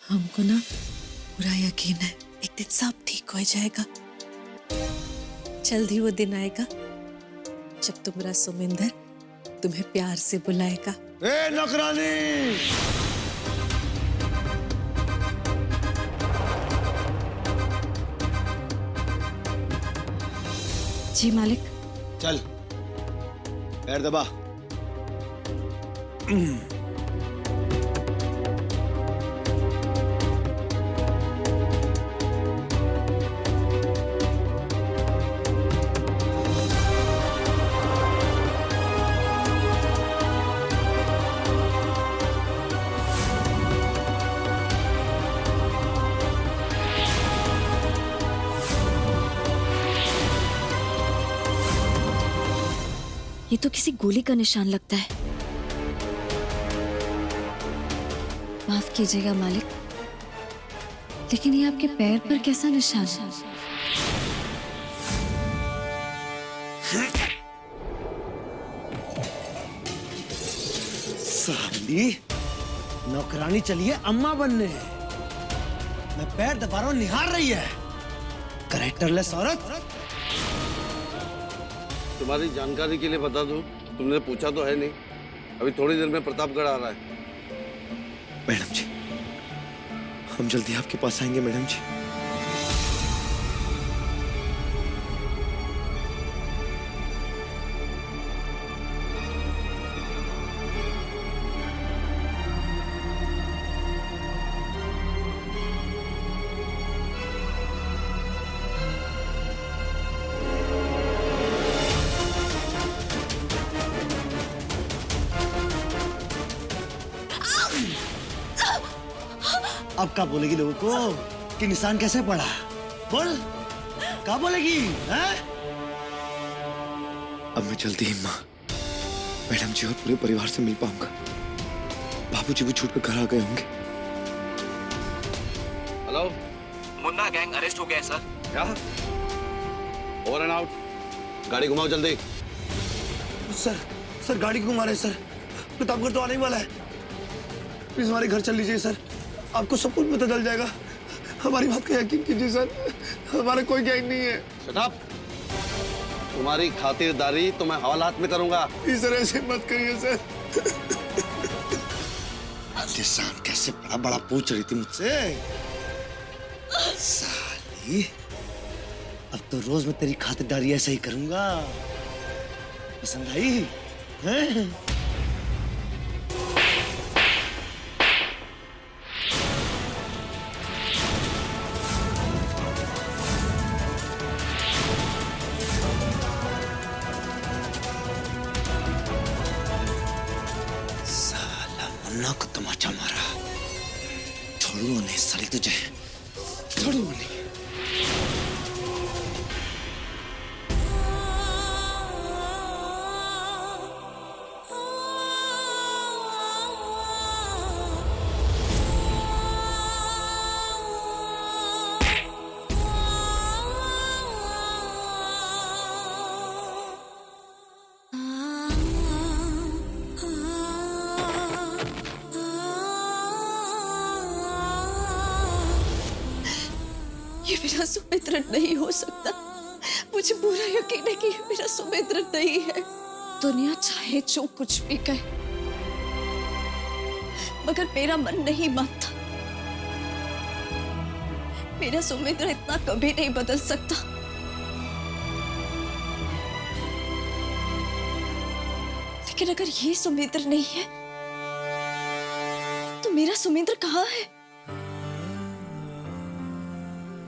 हमको ना पूरा यकीन है एक दिन सब ठीक हो जाएगा। जल्दी वो दिन आएगा जब तुम्हारा सुमिंदर तुम्हें प्यार से बुलाएगा। ए नौकरानी! जी मालिक। चल पैर दबा। ये तो किसी गोली का निशान लगता है। माफ कीजिएगा मालिक, लेकिन ये आपके पैर पर कैसा निशान है? साली नौकरानी चली है अम्मा बनने। मैं पैर दबा रहा हूं, निहार रही है। कैरेक्टरलेस औरत। तुम्हारी जानकारी के लिए बता दूं, तुमने पूछा तो है नहीं, अभी थोड़ी देर में प्रतापगढ़ आ रहा है। मैडम जी, हम जल्दी आपके पास आएंगे मैडम जी। अब क्या बोलेगी लोगों को कि निशान कैसे पड़ा? बोल, क्या बोलेगी? हैं? अब मैं जल्दी ही माँ, मैडम जी और पूरे परिवार से मिल पाऊंगा। बाबूजी भी छूट कर घर आ गए होंगे। हेलो, मुन्ना गैंग अरेस्ट हो गया है सर। क्या? Over and out. गाड़ी घुमाओ जल्दी। सर गाड़ी क्यों घुमा रहे सर? प्रतापगढ़ तो आने ही वाला है। प्लीज हमारे घर चल लीजिए सर, आपको सब कुछ पता चल जाएगा। हमारी बात का यकीन कीजिए सर, हमारा कोई गैंग नहीं है। Shut up. तुम्हारी खातिरदारी तो मैं हवालात में करूंगा। इस तरह ऐसे मत करिए सर। निशान कैसे पड़ा? बड़ा पूछ रही थी मुझसे। साली, अब तो रोज मैं तेरी खातिरदारी ऐसे ही करूंगा। पसंद आई? हैं? मुन्ना को तमाचा मारा। छोड़ूंगा नहीं साली तुझे, छोड़ूंगा नहीं। ये मेरा सुमित्र नहीं हो सकता। मुझे पूरा यकीन है कि ये मेरा सुमित्र नहीं है। दुनिया चाहे जो कुछ भी कहे, मगर मेरा मन नहीं मानता। मेरा सुमित्र इतना कभी नहीं बदल सकता। लेकिन अगर ये सुमित्र नहीं है, तो मेरा सुमित्र कहाँ है?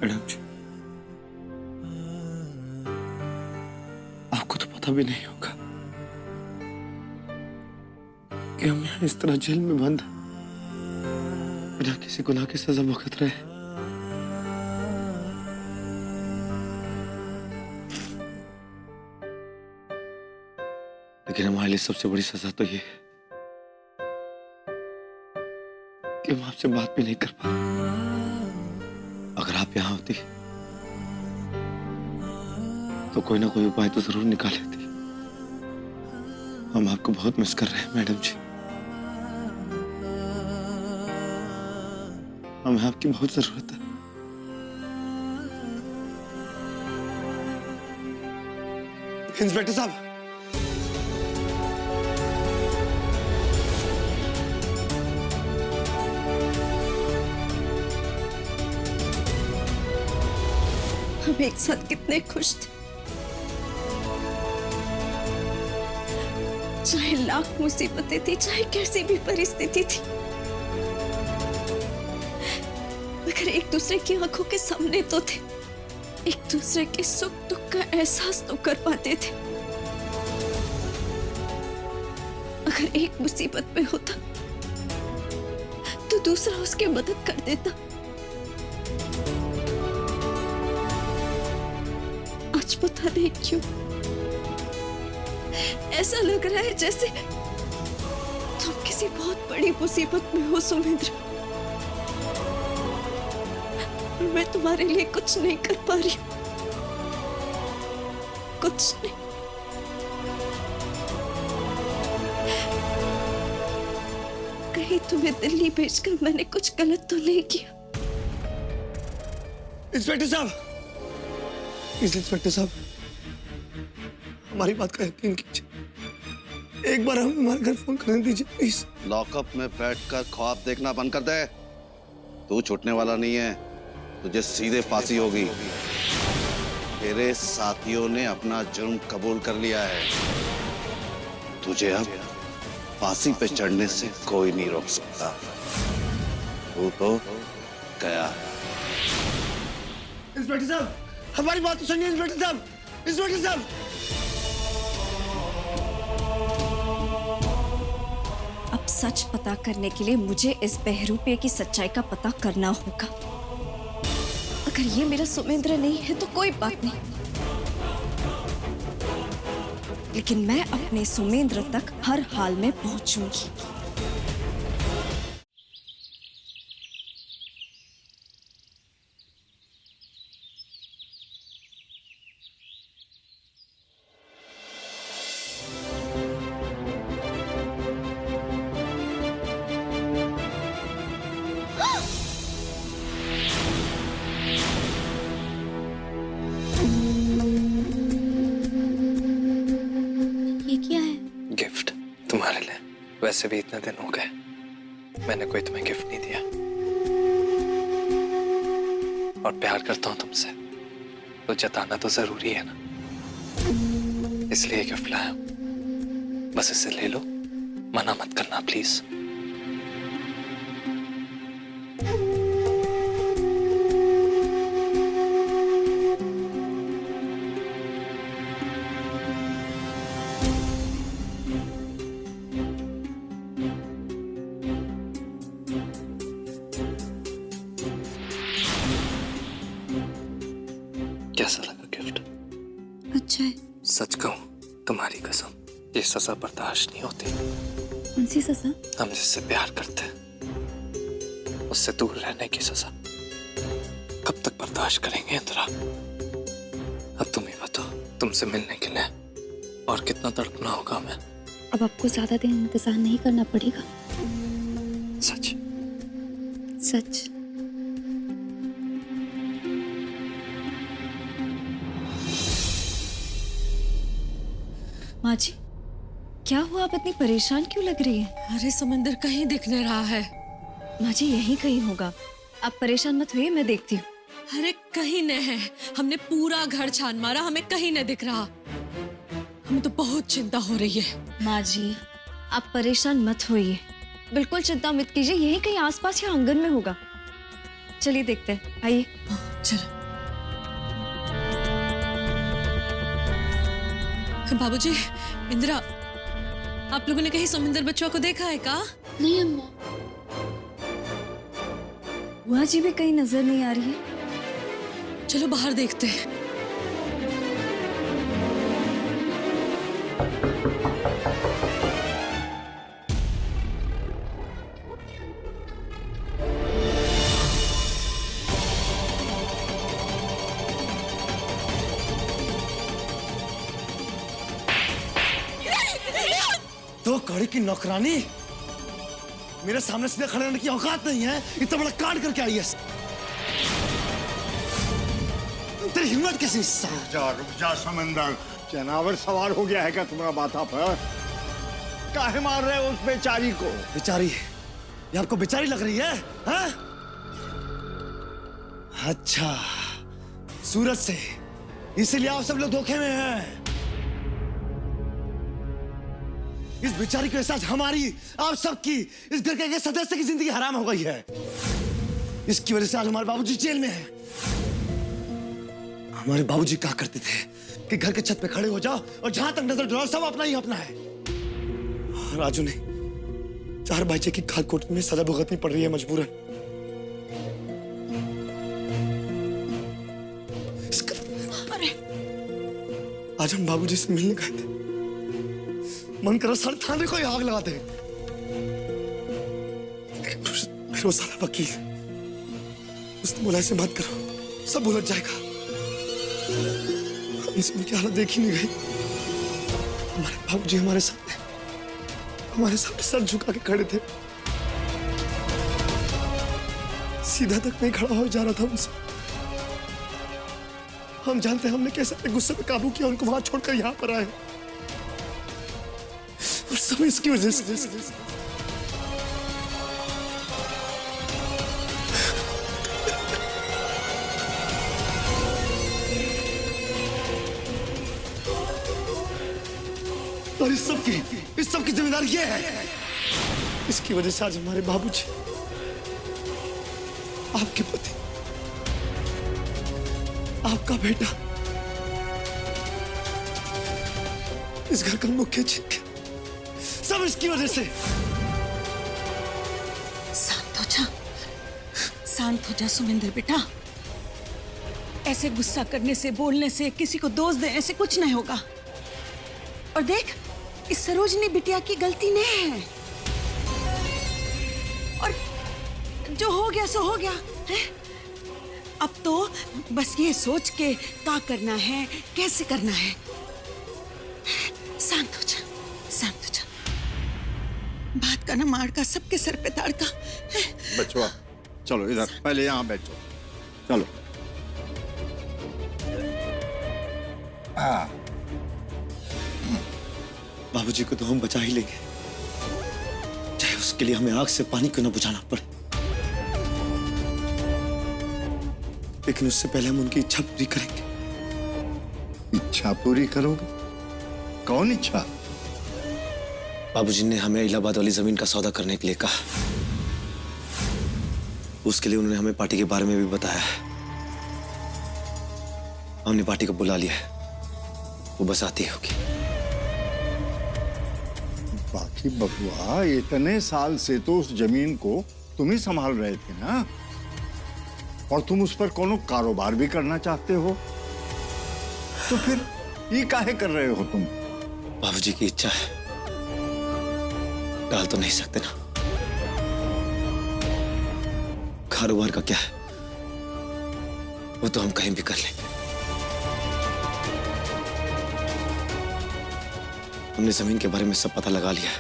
मैडम जी, आपको तो पता भी नहीं होगा कि हम यहाँ इस तरह जेल में बंद बिना किसी गुनाह की सजा भुगत रहे। लेकिन हमारे लिए सबसे बड़ी सजा तो ये है कि हम आपसे बात भी नहीं कर पाए। अगर आप यहाँ होती तो कोई ना कोई उपाय तो जरूर निकाल लेती। हम आपको बहुत मिस कर रहे हैं मैडम जी। हमें आपकी बहुत जरूरत है। इंस्पेक्टर साहब, हम एक साथ कितने खुश थे, चाहे लाख मुसीबतें थी, चाहे कैसी भी परिस्थिति थी, मगर एक दूसरे की आंखों के सामने तो थे, एक दूसरे के सुख दुख का एहसास तो कर पाते थे। अगर एक मुसीबत में होता तो दूसरा उसकी मदद कर देता। आज पता नहीं क्यों ऐसा लग रहा है जैसे तुम किसी बहुत बड़ी मुसीबत में हो सुमिंद्र, और मैं तुम्हारे लिए कुछ नहीं कर पा रही हूं, कुछ नहीं। कहीं तुम्हें दिल्ली भेजकर मैंने कुछ गलत तो नहीं किया? इंस्पेक्टर साहब, प्लीज इंस्पेक्टर साहब, हमारी बात का यकीन कीजिए। एक बार हमें हमारे घर फोन करने दीजिए प्लीज। लॉकअप में बैठकर ख्वाब देखना बंद कर दे। तू छूटने वाला नहीं है, तुझे सीधे फांसी होगी। तेरे साथियों ने अपना जुर्म कबूल कर लिया है, तुझे अब फांसी पे चढ़ने से कोई नहीं रोक सकता। तू तो गया। इंस्पेक्टर साहब, हमारी बात तो सुनिए। इंस्पेक्टर साहब, इंस्पेक्टर साहब, अब सच पता करने के लिए मुझे इस बहरूपे की सच्चाई का पता करना होगा। अगर ये मेरा सुमेंद्र नहीं है तो कोई बात नहीं, लेकिन मैं अपने सुमेंद्र तक हर हाल में पहुंचूंगी। ये क्या है? गिफ्ट तुम्हारे लिए। वैसे भी इतने दिन हो गए, मैंने कोई तुम्हें गिफ्ट नहीं दिया। और प्यार करता हूं तुमसे तो जताना तो जरूरी है ना, इसलिए गिफ्ट लाया हूं। बस इसे ले लो, मना मत करना प्लीज। कैसा लगा गिफ्ट? अच्छा है। सच कहूं, तुम्हारी कसम, ये सजा बर्दाश्त नहीं होती। कौन सी सजा? हम जिससे प्यार करते हैं उससे दूर रहने की सजा कब तक बर्दाश्त करेंगे इंदिरा? अब तुम ही बताओ, तुमसे मिलने के लिए और कितना तड़पना होगा हमें। अब आपको ज्यादा दिन इंतजार नहीं करना पड़ेगा। सच सच। माँ जी, क्या हुआ? आप इतनी परेशान क्यों लग रही है? अरे समंदर कहीं दिख नहीं रहा है। माँ जी, यहीं कहीं होगा, आप परेशान मत होइए, मैं देखती हूँ। अरे कहीं न है, हमने पूरा घर छान मारा, हमें कहीं न दिख रहा। हमें तो बहुत चिंता हो रही है। माँ जी, आप परेशान मत होइए, बिल्कुल चिंता मत कीजिए, यहीं कहीं आसपास या आंगन में होगा। चलिए देखते हैं, आइए। चलो। बाबूजी, इंदिरा, आप लोगों ने कहीं समुंदर बच्चों को देखा है का? नहीं अम्मा। बुआ जी भी कहीं नजर नहीं आ रही है। चलो बाहर देखते हैं। तो कड़ी की नौकरानी मेरे सामने सीधे खड़े रहने की औकात नहीं है, इतना बड़ा कांड करके आई है। तेरी हिम्मत कैसी? रुक जा समंदर, जनावर सवार हो गया है क्या तुम्हारा माथा पर? काहे मार रहे हो उस बेचारी को? बेचारी? ये आपको बेचारी लग रही है? हाँ? अच्छा, सूरज से, इसीलिए आप सब लोग धोखे में हैं। इस बेचारी के साथ हमारी, आप सबकी, इस घर के एक सदस्य की जिंदगी हराम हो गई है। इसकी वजह से आज हमारे बाबूजी जेल में हैं। हमारे बाबूजी कहा करते थे कि घर के छत पे खड़े हो जाओ और जहां तक नजर डालो सब अपना ही अपना है। और आज उन्हें 4 भाईचे की खाल कोट में सजा भुगतनी पड़ रही है मजबूरन। अरे आज हम बाबूजी से मिलने गए थे, मन करा सर थाने को ही आग लगाते। फिर वो साला वकील, उसने बोला ऐसे मत करो, सब उलझ जाएगा। हमसे उनकी हालत देखी नहीं गई। हमारे बाबूजी हमारे सामने सर झुका के खड़े थे। सीधा तक नहीं खड़ा हो जा रहा था उनसे। हम जानते हैं हमने कैसे अपने गुस्से पे काबू किया, उनको वहां छोड़कर यहां पर आए। और सब इसकी वजह से। और इस सब की जिम्मेदारी ये है। इसकी वजह से आज हमारे बाबूजी, आपके पति, आपका बेटा इस घर का मुख्य छिप गया। सब इसकी वजह से। शांत हो जा सुमेंद्र बेटा। ऐसे गुस्सा करने से, बोलने से, किसी को दोष देने से कुछ नहीं होगा। और देख, इस सरोजनी बिटिया की गलती नहीं है। और जो हो गया सो हो गया है। अब तो बस ये सोच के क्या करना है, कैसे करना है। शांत हो जा, शांत हो जा। बात का न मार का, सबके सर पे ताड़ का। बचवा चलो इधर, पहले यहाँ बैठो। चलो। बाबूजी को तो हम बचा ही लेंगे, चाहे उसके लिए हमें आग से पानी क्यों न बुझाना पड़े। लेकिन उससे पहले हम उनकी इच्छा पूरी करेंगे। इच्छा पूरी करोगे? कौन इच्छा? बाबूजी ने हमें इलाहाबाद वाली जमीन का सौदा करने के लिए कहा। उसके लिए उन्होंने हमें पार्टी के बारे में भी बताया है। हमने पार्टी को बुला लिया है, वो बस आती होगी। बाकी बबुआ, इतने साल से तो उस जमीन को तुम ही संभाल रहे थे ना, और तुम उस पर कोनो कारोबार भी करना चाहते हो, तो फिर ये काहे कर रहे हो तुम? बाबूजी की इच्छा है, टाल तो नहीं सकते ना। कारोबार का क्या है, वो तो हम कहीं भी कर लेंगे। हमने जमीन के बारे में सब पता लगा लिया है।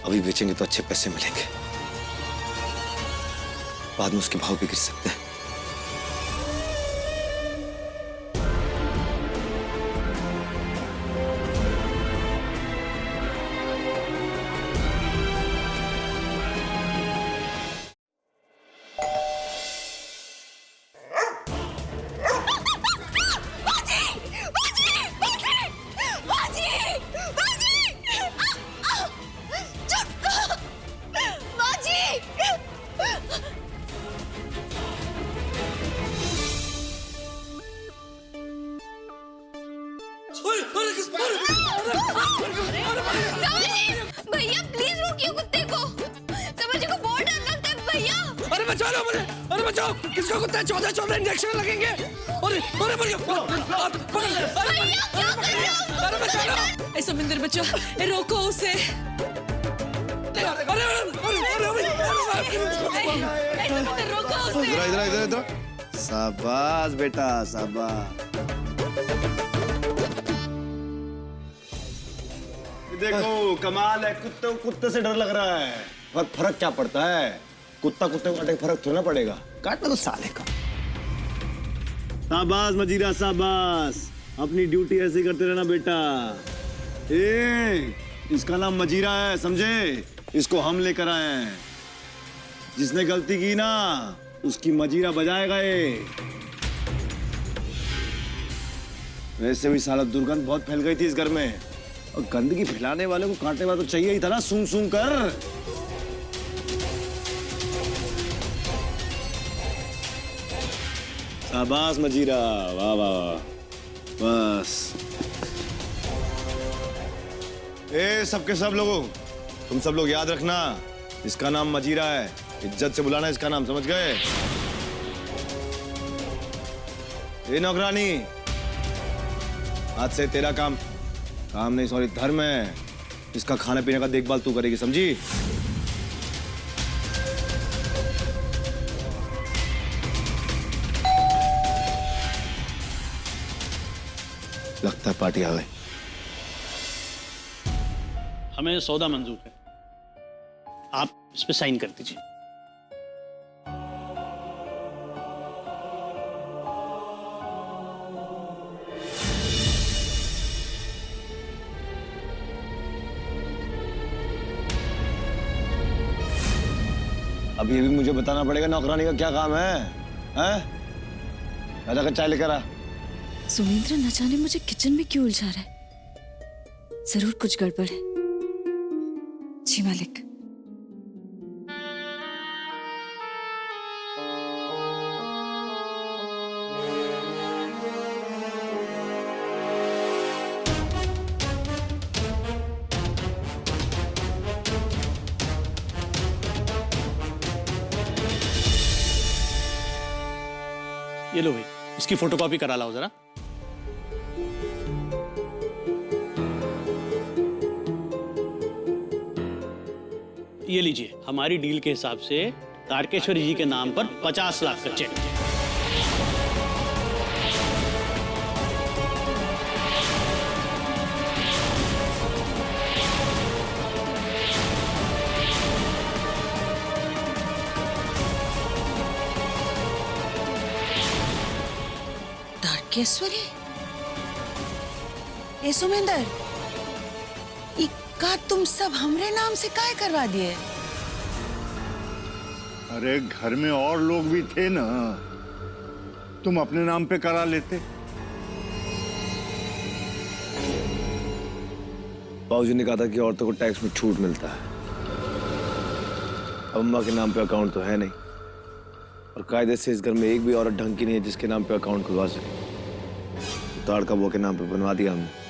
अभी बेचेंगे तो अच्छे पैसे मिलेंगे, बाद में उसके भाव भी गिर सकते हैं। भैया प्लीज रोकिए कुत्ते को। समझ को बहुत डर लगता है भैया। अरे बचाओ ना मुझे, अरे बचाओ। किसको कुत्ते 14 इंजेक्शन लगेंगे। अरे अरे भैया पकड़। अरे बचाओ। सुमेंद्र बच्चों, रोको उसे। अरे रोको उसे। इधर शाबाश बेटा, शाबाश। देखो कमाल है, कुत्ते को कुत्ते से डर लग रहा है। पर फर्क क्या पड़ता है? कुत्ता कुत्ते को काटे, फर्क थोड़ा पड़ेगा। काटना तो साले का। शाबाश मजीरा शाबाश, अपनी ड्यूटी ऐसे ही करते रहना बेटा। इसका नाम मजीरा है, समझे? इसको हम लेकर आए हैं। जिसने गलती की ना उसकी मजीरा बजाएगा ये। वैसे भी साला दुर्गंध बहुत फैल गई थी इस घर में, और गंदगी फैलाने वाले को काटने वाला तो चाहिए ही था ना, सूंघ सूंघ कर। शाबाश मजीरा, वाह वाह वाह। बस सबके सब लोगों, तुम सब लोग याद रखना, इसका नाम मजीरा है। इज्जत से बुलाना इसका नाम, समझ गए? नौकरानी, आज से तेरा काम नहीं सॉरी धर्म है। इसका खाने पीने का देखभाल तू करेगी, समझी? लगता है पार्टी आ गई। हमें सौदा मंजूर है, आप इस पे साइन कर दीजिए। अब ये भी मुझे बताना पड़ेगा नौकरानी का क्या काम है? राजा का चाय लेकर आ। सुमेंद्र न जाने मुझे किचन में क्यों उलझा रहा है। जरूर कुछ गड़बड़ है। जी मालिक। ये लो भाई, इसकी फोटोकॉपी करा लाओ जरा। ये लीजिए, हमारी डील के हिसाब से तारकेश्वरी जी के नाम पर 50 लाख का चेक। तारकेश्वरी, ए सुमेंदर, का तुम सब हमरे नाम से काय करवा दिए? अरे घर में और लोग भी थे ना, तुम अपने नाम पे करा लेते। बाबूजी ने कहा था कि औरतों को टैक्स में छूट मिलता है। अम्मा के नाम पे अकाउंट तो है नहीं, और कायदे से इस घर में एक भी औरत ढंग की नहीं है जिसके नाम पे अकाउंट खुलवा सके। ताड़का बुआ के नाम पे बनवा दिया हमने।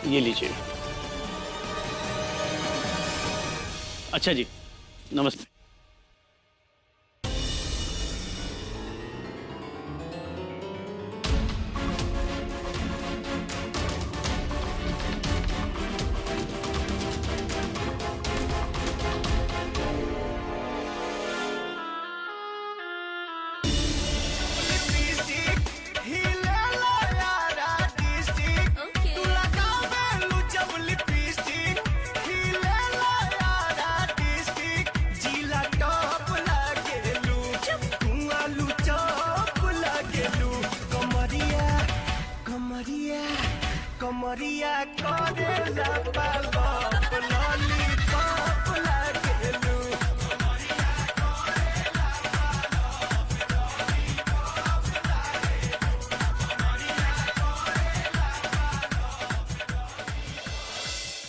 ये लीजिए। अच्छा जी, नमस्ते। कमरिया करेला पालप लॉलीपॉप लागेलू।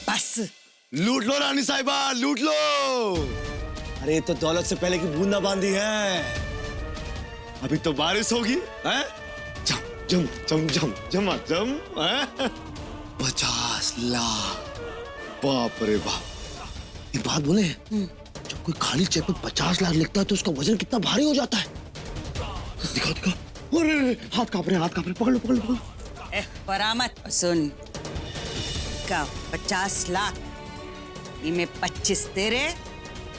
बस लूट लो रानी साहिबा, लूट लो। अरे तो दौलत से पहले की बूंदा बांदी है, अभी तो बारिश होगी। हैं? जम जम जम जम जम 50 लाख, बाप रे बाप। एक बात बोले, जब कोई खाली चेक पे 50 लाख लिखता है तो उसका वजन कितना भारी हो जाता है। दिखा दिखा। अरे हाथ कांप रहे, पकड़ लो पकड़ लो। बरामद। सुन, का 50 लाख, इनमें 25 तेरे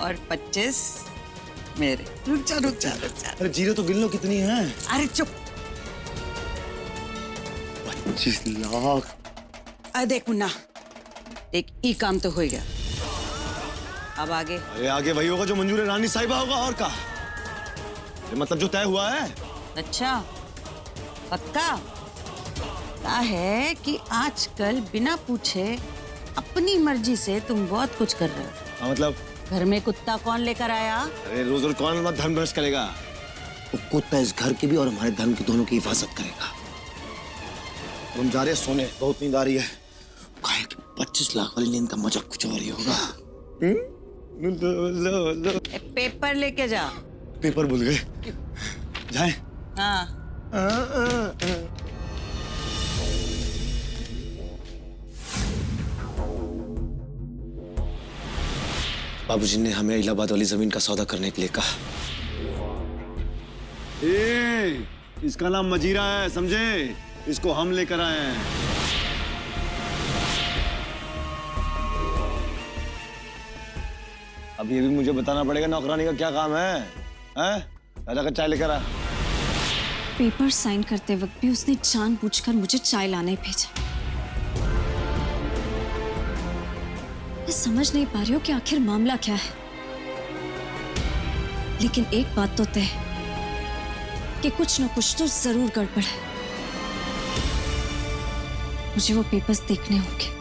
और 25 मेरे। रुक जा रुक जा रुक जा। अरे जीरो तो गिन लो कितनी है। अरे चुप। 25 लाख। अरे देख मुन्ना, एक ई काम तो हो गया, अब आगे। अरे आगे वही होगा जो मंजूर रानी साहिबा होगा, और का? अरे मतलब जो तय हुआ है। अच्छा पक्का? क्या है कि आजकल बिना पूछे अपनी मर्जी से तुम बहुत कुछ कर रहे हो। मतलब घर में कुत्ता कौन लेकर आया? अरे रोज रोज कौन धर्म भ्रष्ट करेगा? वो कुत्ता इस घर की भी और हमारे धर्म की दोनों की हिफाजत करेगा। हम जा रहे हैं सोने, बहुत नींद आ रही है। कहा कि 25 लाख वाली नींद का मजा कुछ और ही होगा। पेपर लेके जा। पेपर भूल गए, जाए? हाँ। बाबूजी ने हमें इलाहाबाद वाली जमीन का सौदा करने के लिए कहा। इसका नाम मजीरा है, समझे? इसको हम लेकर आए हैं। अब ये भी मुझे बताना पड़ेगा नौकरानी का क्या काम है? राजा का चाय लेकर आ। पेपर साइन करते वक्त भी उसने जानबूझकर मुझे चाय लाने भेजा। मैं समझ नहीं पा रही हूँ कि आखिर मामला क्या है, लेकिन एक बात तो तय है कि कुछ न कुछ तो जरूर गड़बड़ है। मुझे वो पेपर्स देखने होंगे।